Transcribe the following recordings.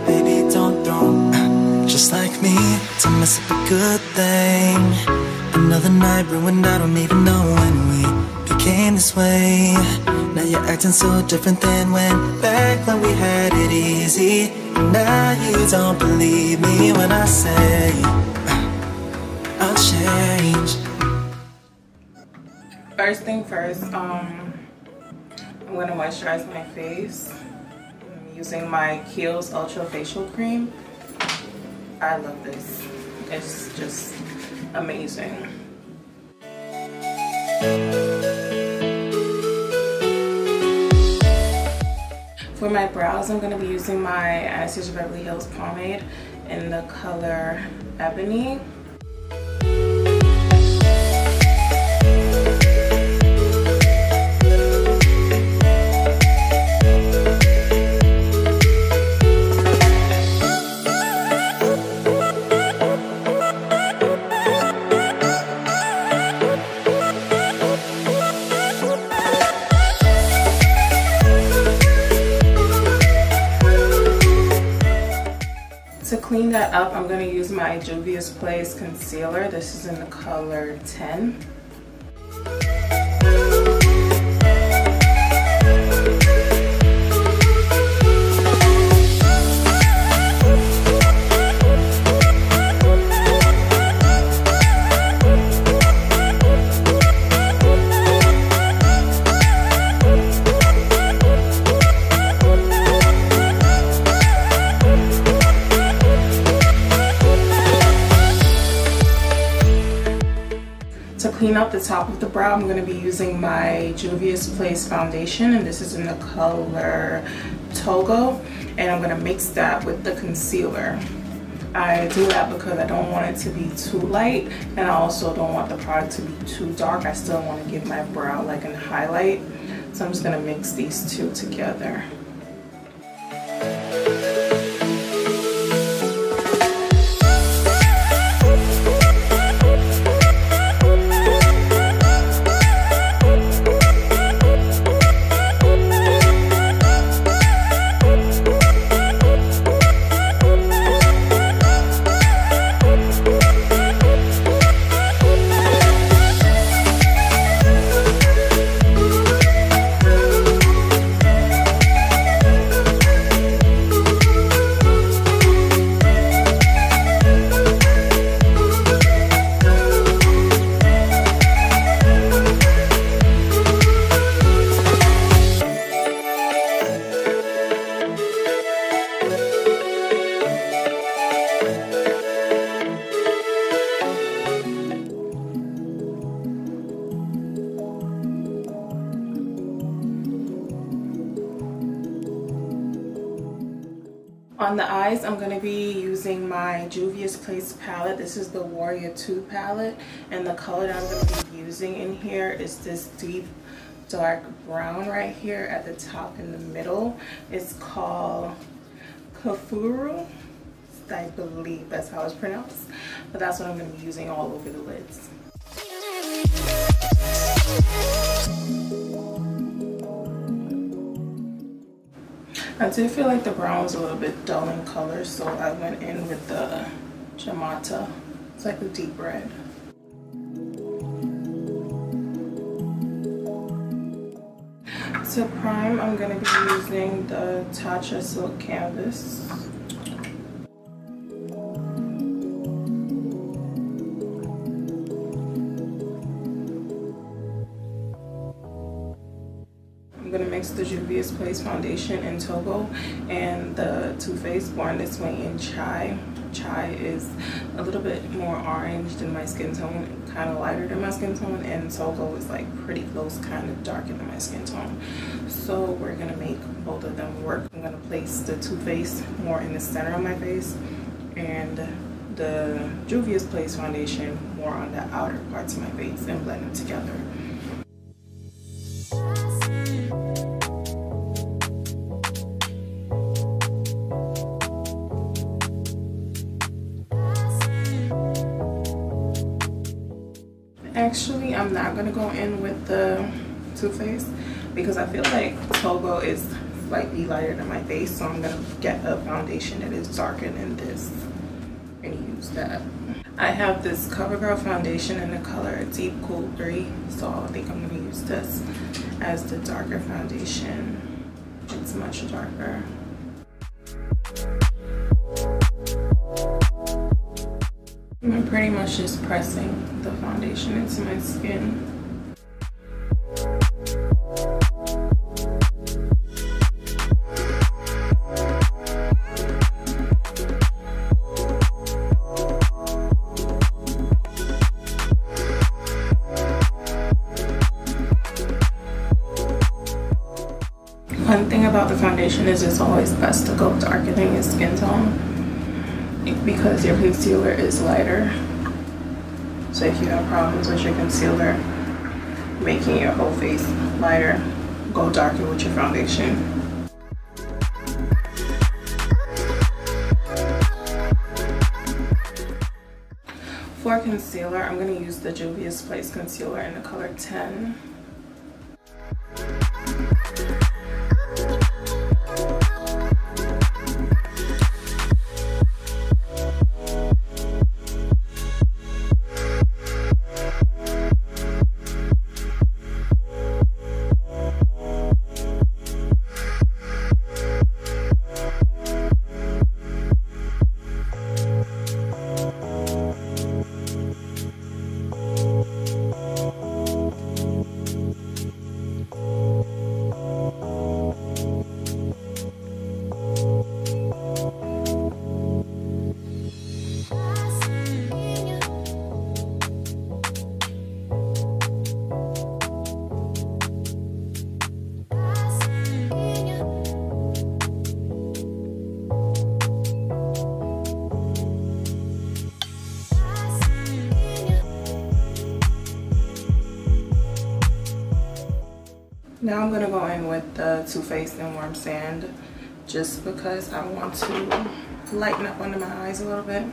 Baby, don't, just like me, to mess up a good thing. Another night ruined, I don't even know when we became this way. Now you're acting so different than back when we had it easy. And now you don't believe me when I say I'll change. First thing first, I'm gonna moisturize my face. I'm using my Khiel's Ultra Facial Cream. I love this. It's just amazing. For my brows, I'm gonna be using my Anastasia Beverly Hills pomade in the color Ebony. To clean that up, I'm going to use my Juvia's Place concealer. This is in the color 10. To clean up the top of the brow, I'm going to be using my Juvia's Place foundation, and this is in the color Togo, and I'm going to mix that with the concealer. I do that because I don't want it to be too light, and I also don't want the product to be too dark. I still want to give my brow like a highlight, so I'm just going to mix these two together. On the eyes, I'm going to be using my Juvia's Place palette. This is the Warrior 2 palette, and the color that I'm going to be using in here is this deep dark brown right here at the top in the middle. It's called Kafuru. I believe that's how it's pronounced, but that's what I'm going to be using all over the lids. I do feel like the brown was a little bit dull in color, so I went in with the Jamata. It's like a deep red. To prime, I'm going to be using the Tatcha Silk Canvas. I'm going to mix the Juvia's Place foundation in Togo and the Too Faced Born This Way in Chai. Chai is a little bit more orange than my skin tone, kind of lighter than my skin tone, and Togo is like pretty close, kind of darker than my skin tone. So we're going to make both of them work. I'm going to place the Too Faced more in the center of my face and the Juvia's Place foundation more on the outer parts of my face and blend them together. Actually, Unfortunately, I'm not going to go in with the Too Faced because I feel like Togo is slightly lighter than my face, so I'm going to get a foundation that is darker than this and use that. I have this Covergirl foundation in the color Deep Cool 3, so I think I'm going to use this as the darker foundation. It's much darker. I'm pretty much just pressing the foundation into my skin. One thing about the foundation is it's always best to go darker than your skin tone because your concealer is lighter. So if you have problems with your concealer making your whole face lighter, go darker with your foundation. For concealer, I'm going to use the Juvia's Place concealer in the color 10. Now I'm going to go in with the Too Faced and Warm Sand just because I want to lighten up under my eyes a little bit.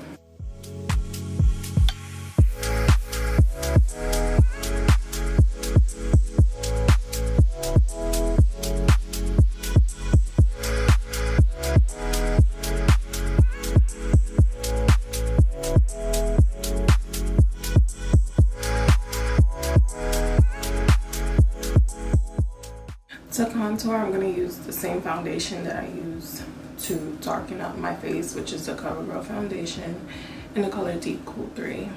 To contour, I'm going to use the same foundation that I use to darken up my face, which is the Covergirl foundation in the color Deep Cool 3.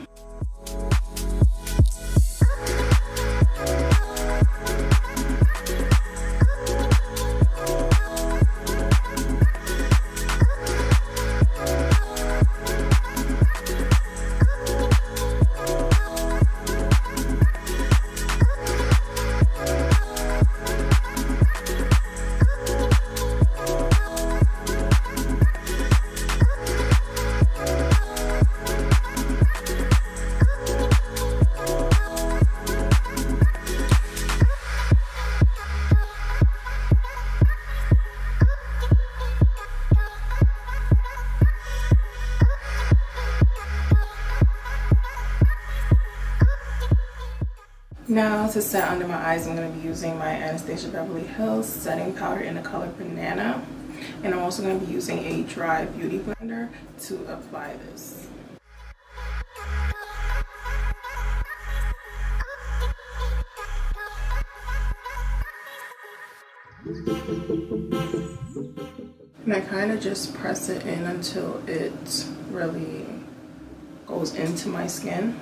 Now to set under my eyes, I'm going to be using my Anastasia Beverly Hills setting powder in the color Banana. And I'm also going to be using a dry beauty blender to apply this. And I kind of just press it in until it really goes into my skin.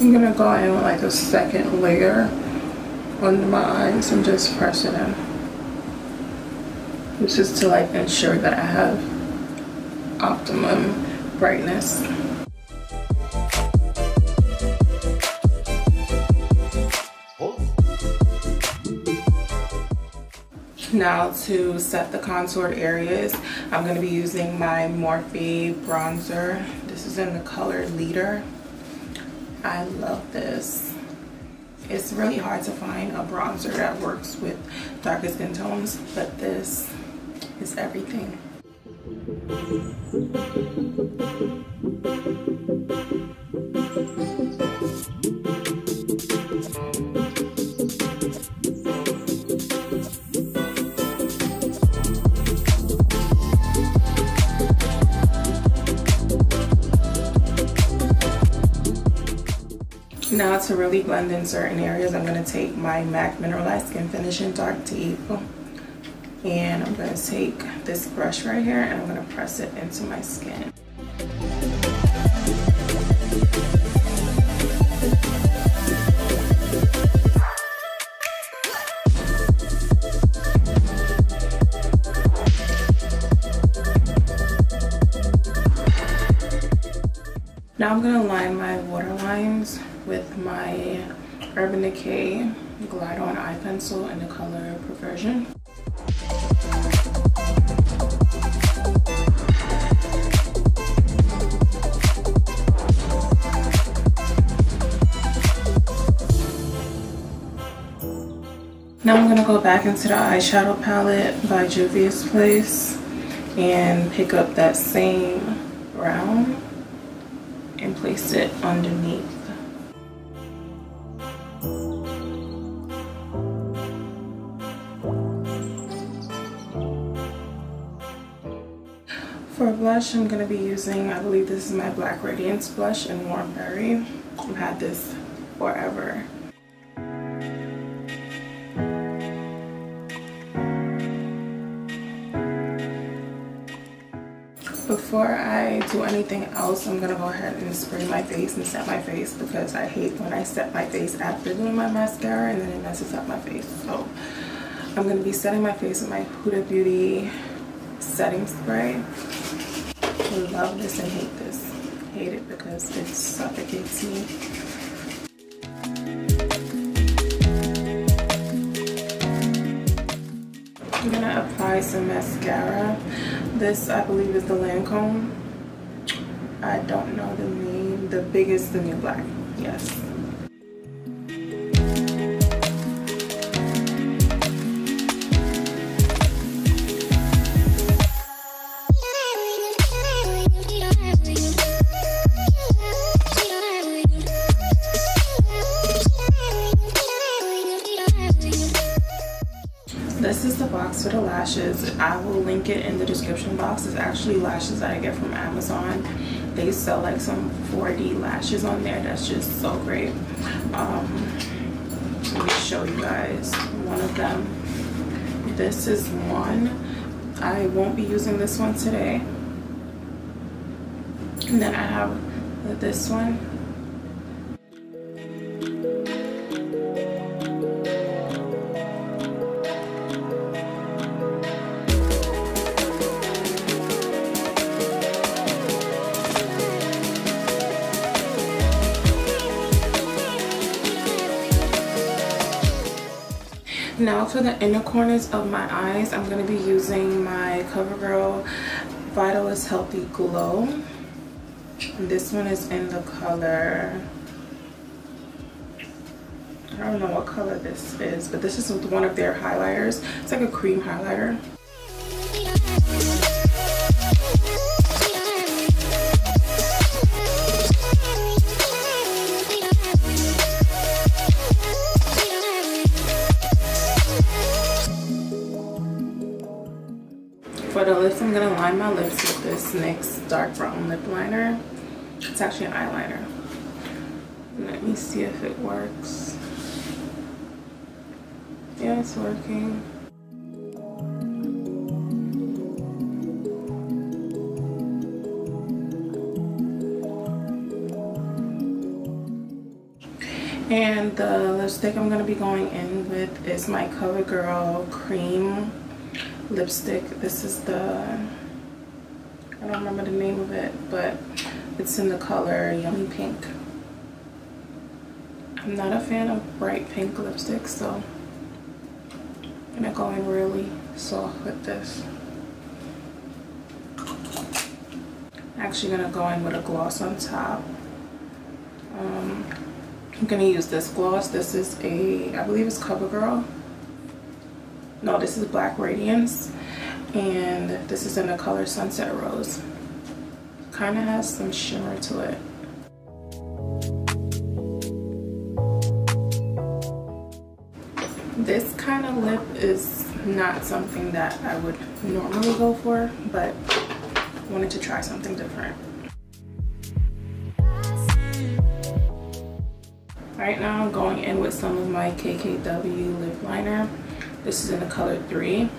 I'm gonna go in with like a second layer under my eyes and just press it in. This is to like ensure that I have optimum brightness. Now to set the contoured areas, I'm going to be using my Morphe bronzer. This is in the color Leader. I love this. It's really hard to find a bronzer that works with darker skin tones, but this is everything. Now to really blend in certain areas, I'm going to take my MAC Mineralized Skinfinish in Dark Deep, and I'm going to take this brush right here and I'm going to press it into my skin. Now I'm going to line my waterlines with my Urban Decay Glide On Eye Pencil in the color Perversion. Now I'm going to go back into the eyeshadow palette by Juvia's Place and pick up that same brown and place it underneath. For blush, I'm going to be using, I believe this is my Black Radiance blush in Warm Berry. I've had this forever. Before I do anything else, I'm going to go ahead and spray my face and set my face, because I hate when I set my face after doing my mascara and then it messes up my face. So I'm going to be setting my face with my Huda Beauty setting spray. I love this and hate this. Hate it because it suffocates me. I'm going to apply some mascara. This, I believe, is the Lancome. I don't know the name. The biggest, the new black. Yes. This is the box for the lashes. I will link it in the description box. It's actually lashes that I get from Amazon. They sell like some 4D lashes on there. That's just so great. Let me show you guys one of them. This is one. I won't be using this one today. And then I have this one. Now for the inner corners of my eyes, I'm going to be using my Covergirl Vitalist Healthy Glow. And this one is in the color, I don't know what color this is, but this is one of their highlighters. It's like a cream highlighter. For the lips, I'm going to line my lips with this NYX dark brown lip liner. It's actually an eyeliner. Let me see if it works. Yeah, it's working. And the lipstick I'm going to be going in with is my Covergirl Cream lipstick. This is the, I don't remember the name of it, but it's in the color Yummy Pink. I'm not a fan of bright pink lipsticks, so I'm gonna go in really So I'll put this. Actually gonna go in with a gloss on top. I'm gonna use this gloss. This is I believe it's Covergirl. No, this is Black Radiance, and this is in the color Sunset Rose. Kind of has some shimmer to it. This kind of lip is not something that I would normally go for, but I wanted to try something different. Right now I'm going in with some of my KKW lip liner. This is in the color 3.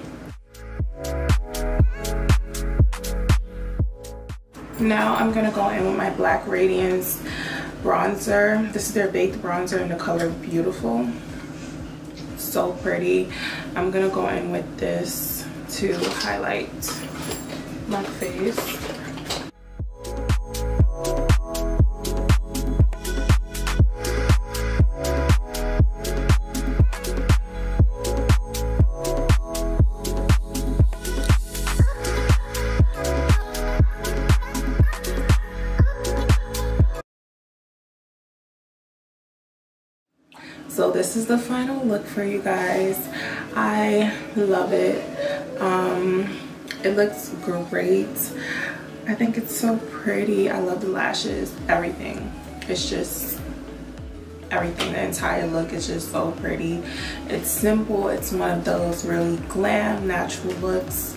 Now I'm gonna go in with my Black Radiance bronzer. This is their baked bronzer in the color Beautiful. So pretty. I'm gonna go in with this to highlight my face. So this is the final look for you guys. I love it. It looks great. I think it's so pretty. I love the lashes, everything. It's just everything. The entire look is just so pretty. It's simple. It's one of those really glam, natural looks.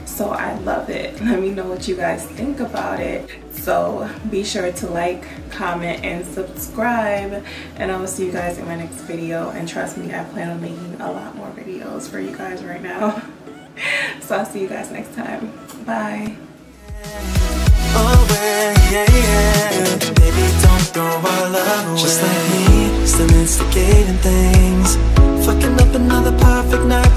So I love it. Let me know what you guys think about it. So be sure to like, comment, and subscribe. And I will see you guys in my next video. And trust me, I plan on making a lot more videos for you guys right now. So I'll see you guys next time. Bye. Oh, yeah. Baby, don't throw our love away. Just like me, still instigating things. Fucking up another perfect night.